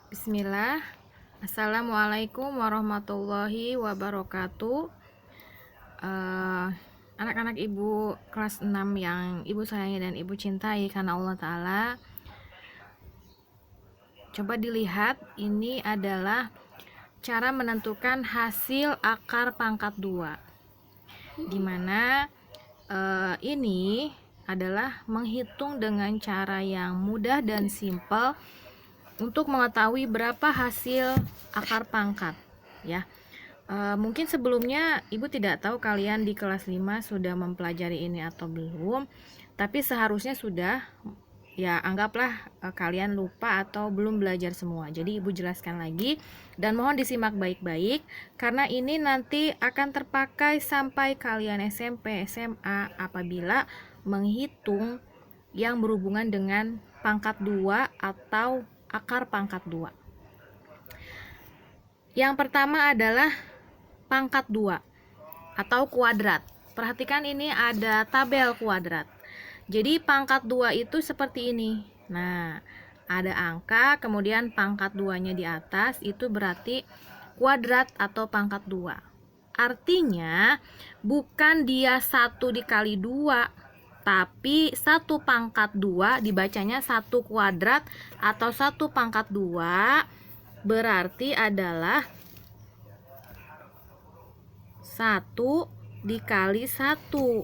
Bismillah. Assalamualaikum warahmatullahi wabarakatuh. Anak-anak ibu kelas 6 yang ibu sayangi dan ibu cintai karena Allah Ta'ala, coba dilihat, ini adalah cara menentukan hasil akar pangkat 2, dimana ini adalah menghitung dengan cara yang mudah dan simpel untuk mengetahui berapa hasil akar pangkat, ya. Mungkin sebelumnya ibu tidak tahu kalian di kelas 5 sudah mempelajari ini atau belum, tapi seharusnya sudah, ya. Anggaplah kalian lupa atau belum belajar semua. Jadi ibu jelaskan lagi dan mohon disimak baik-baik karena ini nanti akan terpakai sampai kalian SMP, SMA apabila menghitung yang berhubungan dengan pangkat 2 atau akar pangkat 2. Yang pertama adalah pangkat 2 atau kuadrat. Perhatikan ini ada tabel kuadrat. Jadi pangkat 2 itu seperti ini. Nah, ada angka, kemudian pangkat 2-nya di atas, itu berarti kuadrat atau pangkat 2. Artinya bukan dia 1 dikali 2, tapi 1 pangkat 2 dibacanya 1 kuadrat atau 1 pangkat 2 berarti adalah 1 dikali 1.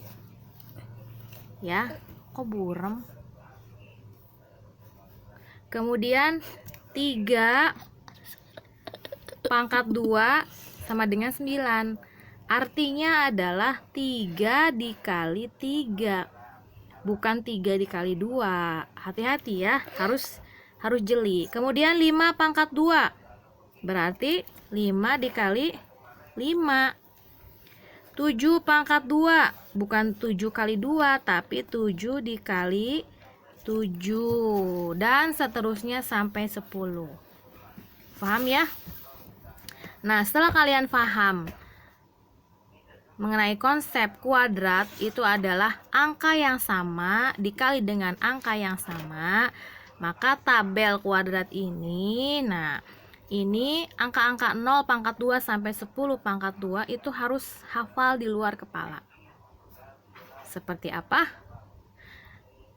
Ya, kok burem? Kemudian 3 pangkat 2 sama dengan 9. Artinya adalah 3 dikali 3. Bukan 3 dikali 2. Hati-hati ya, harus jeli. Kemudian 5 pangkat 2. Berarti 5 dikali 5. 7 pangkat 2. Bukan 7 kali 2, tapi 7 dikali 7. Dan seterusnya sampai 10. Paham ya? Nah, setelah kalian paham mengenai konsep kuadrat, itu adalah angka yang sama dikali dengan angka yang sama, maka tabel kuadrat ini, nah ini angka-angka 0 pangkat 2 sampai 10 pangkat 2 itu harus hafal di luar kepala. Seperti apa?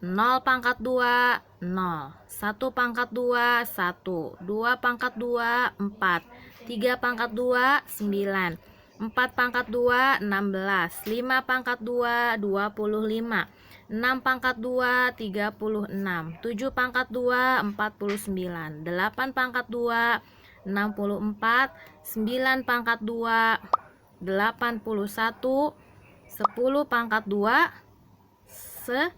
0 pangkat 2, 0. 1 pangkat 2, 1. 2 pangkat 2, 4. 3 pangkat 2, 9. 4 pangkat 2, 16. 5 pangkat 2, 25. 6 pangkat 2, 36. 7 pangkat 2, 49. 8 pangkat 2, 64. 9 pangkat 2, 81. 10 pangkat 2, 100.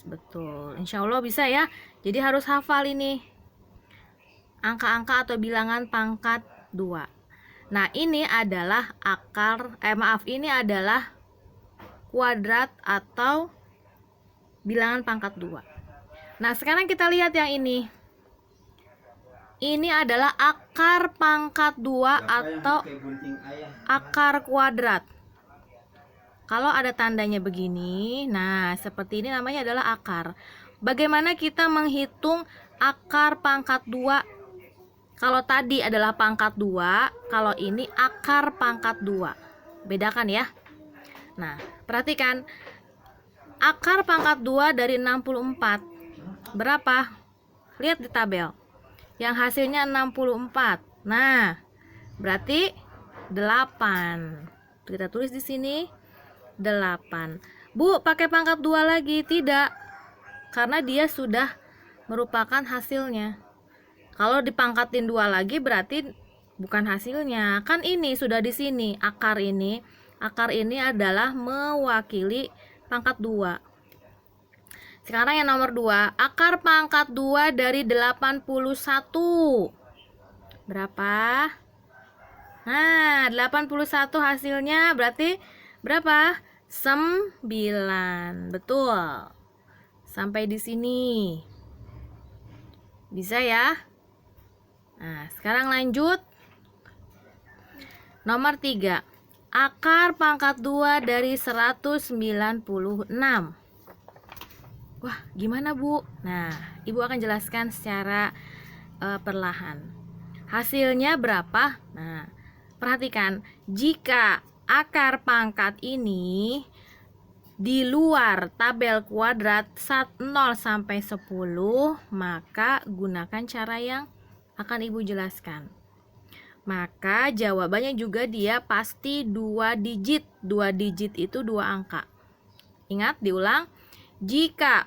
Betul, insya Allah bisa ya. Jadi harus hafal ini angka-angka atau bilangan pangkat 2. Nah, ini adalah ini adalah kuadrat atau bilangan pangkat 2. Nah, sekarang kita lihat yang ini. Ini adalah akar pangkat 2 atau akar kuadrat. Kalau ada tandanya begini, nah seperti ini namanya adalah akar. Bagaimana kita menghitung akar pangkat 2? Kalau tadi adalah pangkat 2, kalau ini akar pangkat 2. Bedakan ya. Nah, perhatikan. Akar pangkat 2 dari 64. Berapa? Lihat di tabel. Yang hasilnya 64. Nah, berarti 8. Kita tulis di sini 8. Bu, pakai pangkat 2 lagi? Tidak. Karena dia sudah merupakan hasilnya. Kalau dipangkatin 2 lagi berarti bukan hasilnya. Kan ini sudah di sini akar ini. Akar ini adalah mewakili pangkat 2. Sekarang yang nomor 2, akar pangkat 2 dari 81. Berapa? Nah, 81 hasilnya berarti berapa? 9. Betul. Sampai di sini. Bisa ya? Nah, sekarang lanjut. Nomor 3. Akar pangkat 2 dari 196. Wah, gimana Bu? Nah, Ibu akan jelaskan secara perlahan. Hasilnya berapa? Nah, perhatikan, jika akar pangkat ini di luar tabel kuadrat 0 sampai 10, maka gunakan cara yang akan Ibu jelaskan. Maka jawabannya juga dia pasti 2 digit. 2 digit itu 2 angka. Ingat, diulang. Jika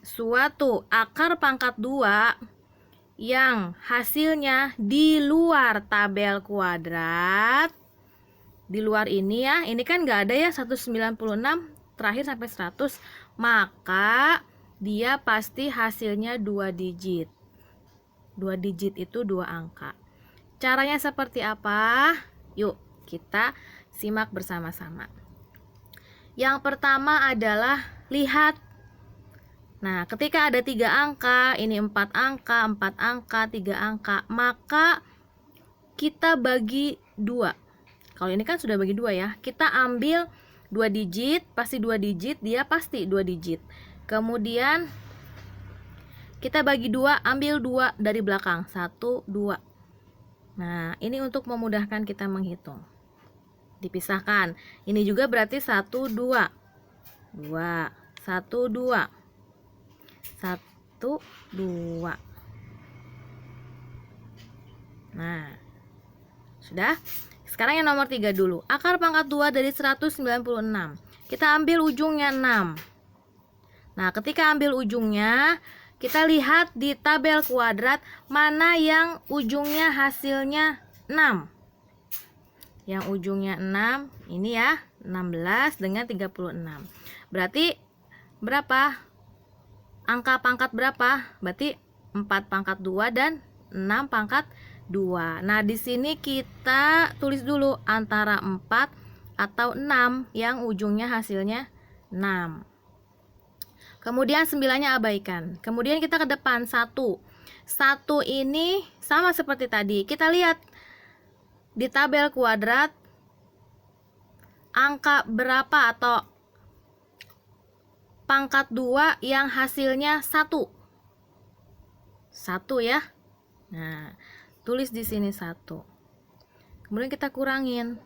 suatu akar pangkat 2 yang hasilnya di luar tabel kuadrat, di luar ini ya, ini kan nggak ada ya 196 terakhir sampai 100, maka dia pasti hasilnya 2 digit. 2 digit itu 2 angka. Caranya seperti apa? Yuk kita simak bersama-sama. Yang pertama adalah lihat. Nah, ketika ada 3 angka, ini 4 angka, 4 angka, 3 angka, maka kita bagi 2. Kalau ini kan sudah bagi 2 ya. Kita ambil 2 digit, pasti 2 digit, dia pasti 2 digit. Kemudian kita bagi 2, ambil 2 dari belakang, 1, 2. Nah, ini untuk memudahkan kita menghitung. Dipisahkan. Ini juga berarti 1, 2. 2, 1, 2. 1, 2. Nah, sudah. Sekarang yang nomor 3 dulu. Akar pangkat 2 dari 196. Kita ambil ujungnya 6. Nah, ketika ambil ujungnya, kita lihat di tabel kuadrat mana yang ujungnya hasilnya 6. Yang ujungnya 6, ini ya, 16 dengan 36. Berarti berapa? Angka pangkat berapa? Berarti 4 pangkat 2 dan 6 pangkat 2. Nah, di sini kita tulis dulu antara 4 atau 6 yang ujungnya hasilnya 6. Kemudian 9-nya abaikan. Kemudian kita ke depan 1. 1 ini sama seperti tadi. Kita lihat di tabel kuadrat angka berapa atau pangkat 2 yang hasilnya 1. 1 ya. Nah, tulis di sini 1. Kemudian kita kurangin.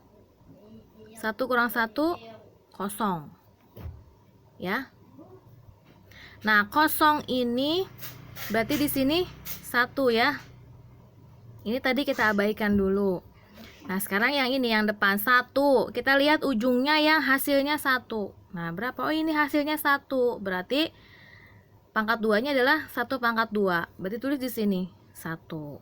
1 kurang 1, 0. Ya. Nah, 0 ini berarti di sini 1 ya. Ini tadi kita abaikan dulu. Nah, sekarang yang ini yang depan 1. Kita lihat ujungnya yang hasilnya 1. Nah, berapa? Oh, ini hasilnya 1. Berarti pangkat 2-nya adalah 1 pangkat 2. Berarti tulis di sini 1.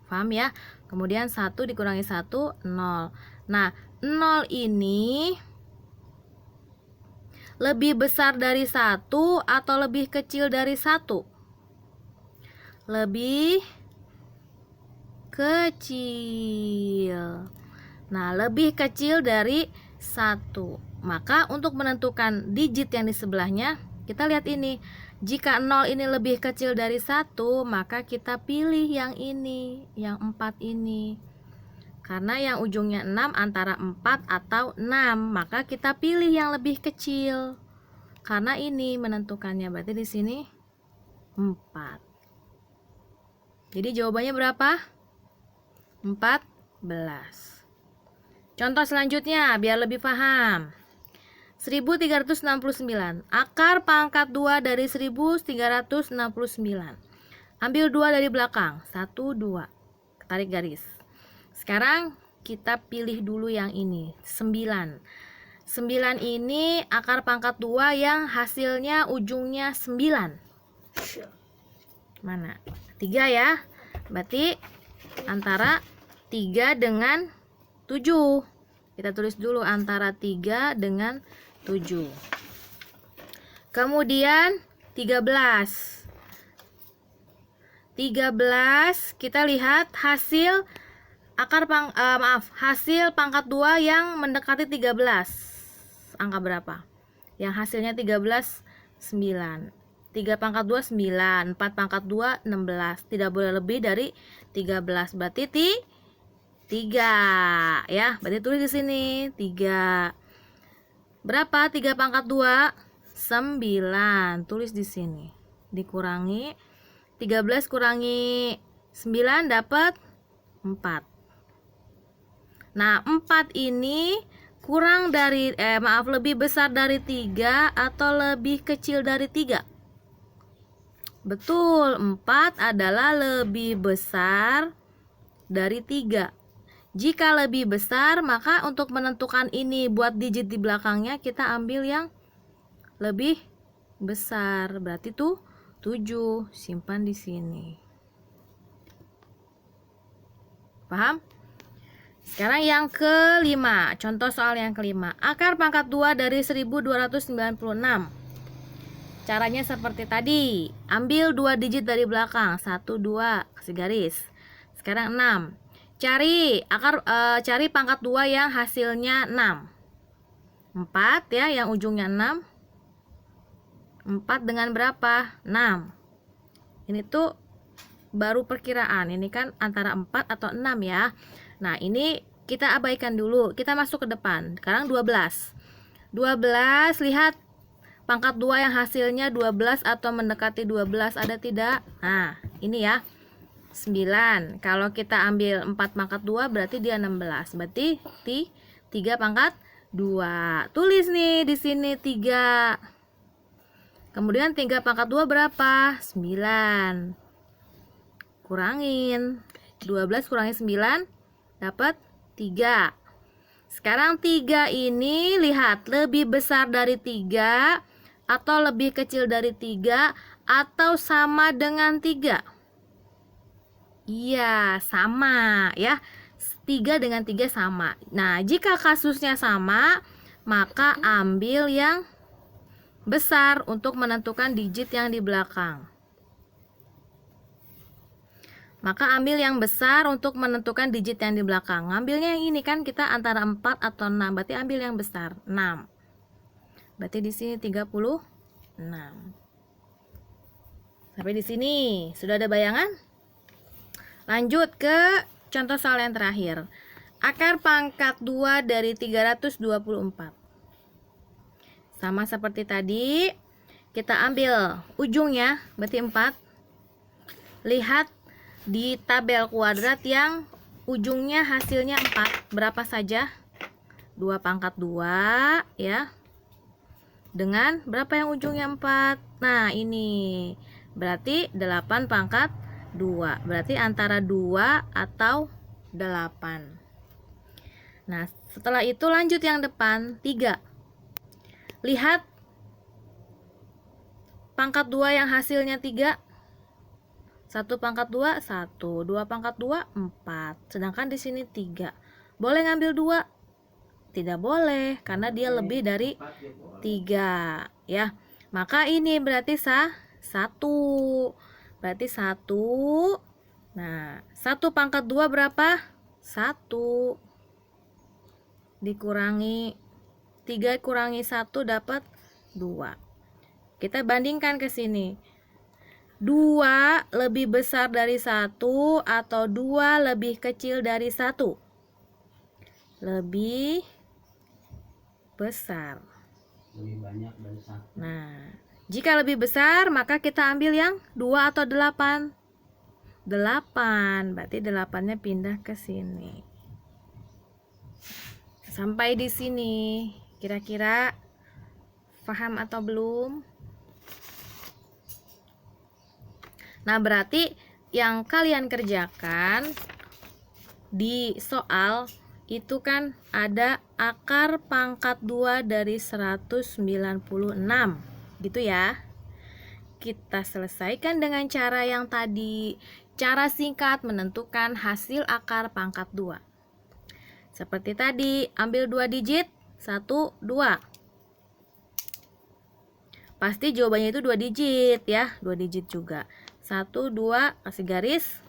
Paham ya? Kemudian 1 dikurangi 1, 0. Nah, 0 ini lebih besar dari 1 atau lebih kecil dari 1? Lebih kecil. Nah, lebih kecil dari 1. Maka untuk menentukan digit yang di sebelahnya, kita lihat ini. Jika 0 ini lebih kecil dari 1, maka kita pilih yang ini, yang 4 ini. Karena yang ujungnya 6 antara 4 atau 6, maka kita pilih yang lebih kecil. Karena ini menentukannya, berarti di sini 4. Jadi jawabannya berapa? 14. Contoh selanjutnya biar lebih paham. 1369. Akar pangkat 2 dari 1369. Ambil 2 dari belakang. 1, 2. Tarik garis. Sekarang kita pilih dulu yang ini, 9. 9 ini akar pangkat 2 yang hasilnya ujungnya 9. Mana? 3 ya. Berarti antara 3 dengan 7. Kita tulis dulu antara 3 dengan 7. Kemudian 13. 13 kita lihat hasil hasil pangkat 2 yang mendekati 13. Angka berapa? Yang hasilnya 13, 9. 3 pangkat 2 9, 4 pangkat 2 16. Tidak boleh lebih dari 13. Berarti 3 ya. Berarti tulis di sini 3. Berapa 3 pangkat 2? 9. Tulis di sini. Dikurangi 13 kurangi 9 dapat 4. Nah, 4 ini kurang dari lebih besar dari 3 atau lebih kecil dari 3? Betul, 4 adalah lebih besar dari 3. Jika lebih besar, maka untuk menentukan ini buat digit di belakangnya kita ambil yang lebih besar. Berarti tuh 7, simpan di sini. Paham? Sekarang yang kelima, contoh soal yang kelima. Akar pangkat 2 dari 1296. Caranya seperti tadi. Ambil 2 digit dari belakang, 1, 2, kasih garis. Sekarang 6. Cari pangkat 2 yang hasilnya 6. 4 ya, yang ujungnya 6. 4 dengan berapa? 6. Ini tuh baru perkiraan. Ini kan antara 4 atau 6 ya. Nah, ini kita abaikan dulu. Kita masuk ke depan. Sekarang 12. 12, lihat pangkat 2 yang hasilnya 12 atau mendekati 12 ada tidak? Nah, ini ya. 9. Kalau kita ambil 4 pangkat 2 berarti dia 16. Berarti 3 pangkat 2. Tulis nih di sini 3. Kemudian 3 pangkat 2 berapa? 9. Kurangin. 12 kurangi 9 dapat 3. Sekarang 3 ini lihat lebih besar dari 3 atau lebih kecil dari 3 atau sama dengan 3? Iya, sama ya. 3 dengan 3 sama. Nah, jika kasusnya sama, maka ambil yang besar untuk menentukan digit yang di belakang. Maka ambil yang besar untuk menentukan digit yang di belakang. Ngambilnya yang ini kan kita antara 4 atau 6. Berarti ambil yang besar, 6. Berarti di sini 36. Sampai di sini sudah ada bayangan? Lanjut ke contoh soal yang terakhir. Akar pangkat 2 dari 324. Sama seperti tadi, kita ambil ujungnya, berarti 4. Lihat di tabel kuadrat yang ujungnya hasilnya 4, berapa saja? 2 pangkat 2 ya. Dengan berapa yang ujungnya 4? Nah, ini berarti 8 pangkat 2. Berarti antara 2 atau 8. Nah, setelah itu lanjut yang depan, 3. Lihat pangkat 2 yang hasilnya 3. 1 pangkat 2, 1. 2 pangkat 2, 4. Sedangkan di sini 3. Boleh ngambil 2? Tidak boleh, karena dia lebih dari 3 ya. Maka ini berarti 1. Berarti 1. Nah, 1 pangkat 2 berapa? 1. Dikurangi 3 kurangi 1 dapat 2. Kita bandingkan ke sini. 2 lebih besar dari 1 atau 2 lebih kecil dari 1? Lebih besar. Lebih banyak dari 1. Nah, jika lebih besar maka kita ambil yang 2 atau 8? 8. Berarti 8-nya pindah ke sini. Sampai di sini kira-kira paham atau belum? Nah, berarti yang kalian kerjakan di soal itu kan ada akar pangkat 2 dari 196 gitu ya. Kita selesaikan dengan cara yang tadi, cara singkat menentukan hasil akar pangkat 2. Seperti tadi, ambil 2 digit, 1, 2. Pasti jawabannya itu 2 digit ya, 2 digit juga. 1, 2, kasih garis.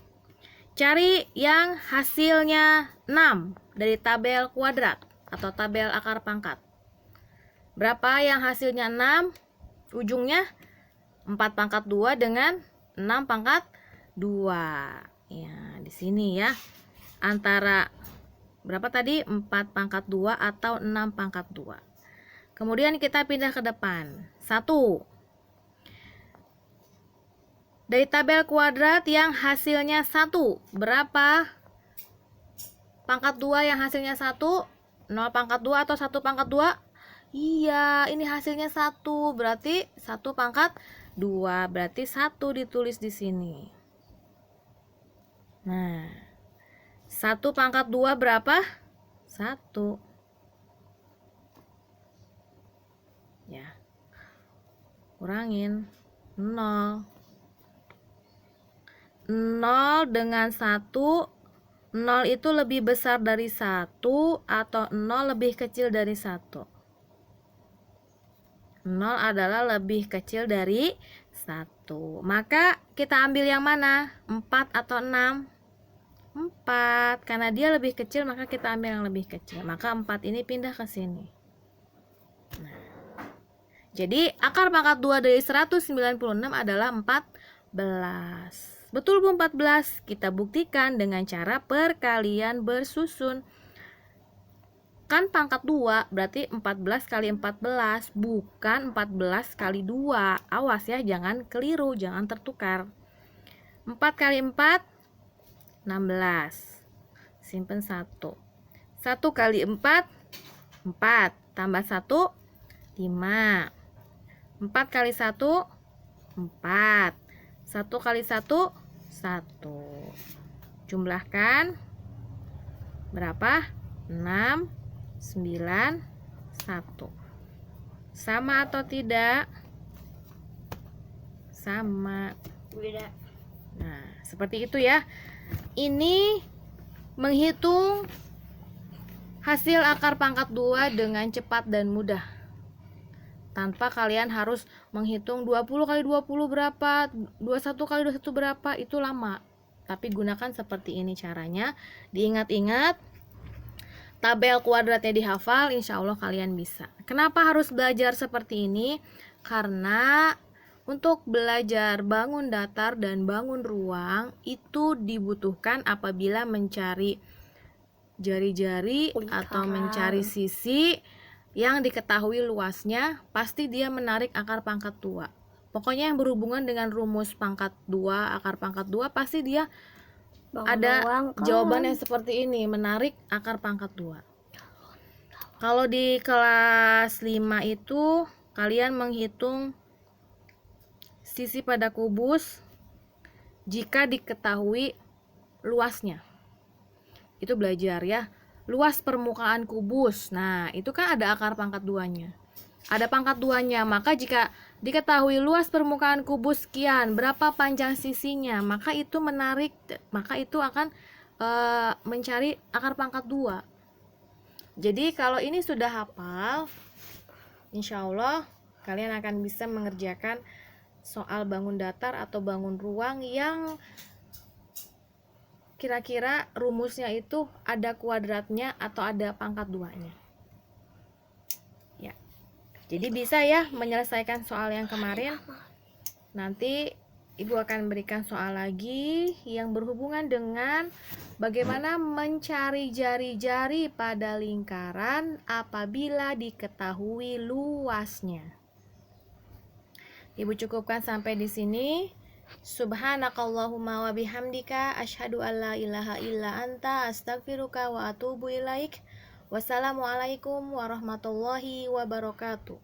Cari yang hasilnya 6 dari tabel kuadrat atau tabel akar pangkat. Berapa yang hasilnya 6? Ujungnya 4 pangkat 2 dengan 6 pangkat 2. Ya, di sini ya. Antara berapa tadi? 4 pangkat 2 atau 6 pangkat 2. Kemudian kita pindah ke depan. 1. Dari tabel kuadrat yang hasilnya 1, berapa pangkat 2 yang hasilnya 1? 0 pangkat 2 atau 1 pangkat 2? Iya, ini hasilnya 1, berarti 1 pangkat 2, berarti 1 ditulis di sini. Nah, 1 pangkat 2 berapa? 1. Ya, kurangin 0. 0 dengan 1, 0 itu lebih besar dari 1 atau 0 lebih kecil dari 1? 0 adalah lebih kecil dari 1. Maka kita ambil yang mana? 4 atau 6? 4. Karena dia lebih kecil, maka kita ambil yang lebih kecil. Maka 4 ini pindah ke sini. Nah, jadi akar pangkat 2 dari 196 adalah 14. Betul Bu 14? Kita buktikan dengan cara perkalian bersusun. Kan pangkat 2 berarti 14 kali 14, bukan 14 kali 2. Awas ya, jangan keliru, jangan tertukar. 4 kali 4, 16. Simpen 1. 1 kali 4, 4. Tambah 1, 5. 4 kali 1, 4. 1 kali 1, 1. Jumlahkan berapa? 6, 9, 1. Sama atau tidak? Sama. Beda. Nah, seperti itu ya. Ini menghitung hasil akar pangkat 2 dengan cepat dan mudah. Tanpa kalian harus menghitung 20 kali 20 berapa, 21 kali 21 berapa, itu lama. Tapi gunakan seperti ini caranya. Diingat-ingat, tabel kuadratnya dihafal, insya Allah kalian bisa. Kenapa harus belajar seperti ini? Karena untuk belajar bangun datar dan bangun ruang itu dibutuhkan apabila mencari jari-jari atau mencari sisi yang diketahui luasnya, pasti dia menarik akar pangkat 2. Pokoknya yang berhubungan dengan rumus pangkat 2, akar pangkat 2, pasti dia ada jawabannya seperti ini, menarik akar pangkat 2. Kalau di kelas 5 itu kalian menghitung sisi pada kubus jika diketahui luasnya. Itu belajar ya. Luas permukaan kubus. Nah, itu kan ada akar pangkat 2-nya. Ada pangkat 2-nya, maka jika diketahui luas permukaan kubus sekian, berapa panjang sisinya, maka itu menarik, maka itu akan mencari akar pangkat 2. Jadi kalau ini sudah hafal, insya Allah kalian akan bisa mengerjakan soal bangun datar atau bangun ruang yang kira-kira rumusnya itu ada kuadratnya atau ada pangkat 2-nya. Ya. Jadi bisa ya menyelesaikan soal yang kemarin. Nanti Ibu akan berikan soal lagi yang berhubungan dengan bagaimana mencari jari-jari pada lingkaran apabila diketahui luasnya. Ibu cukupkan sampai di sini. Subhanakallahumma wa bihamdika asyhadu an la ilaha illa anta astaghfiruka wa atubu ilaik. Wassalamualaikum warahmatullahi wabarakatuh.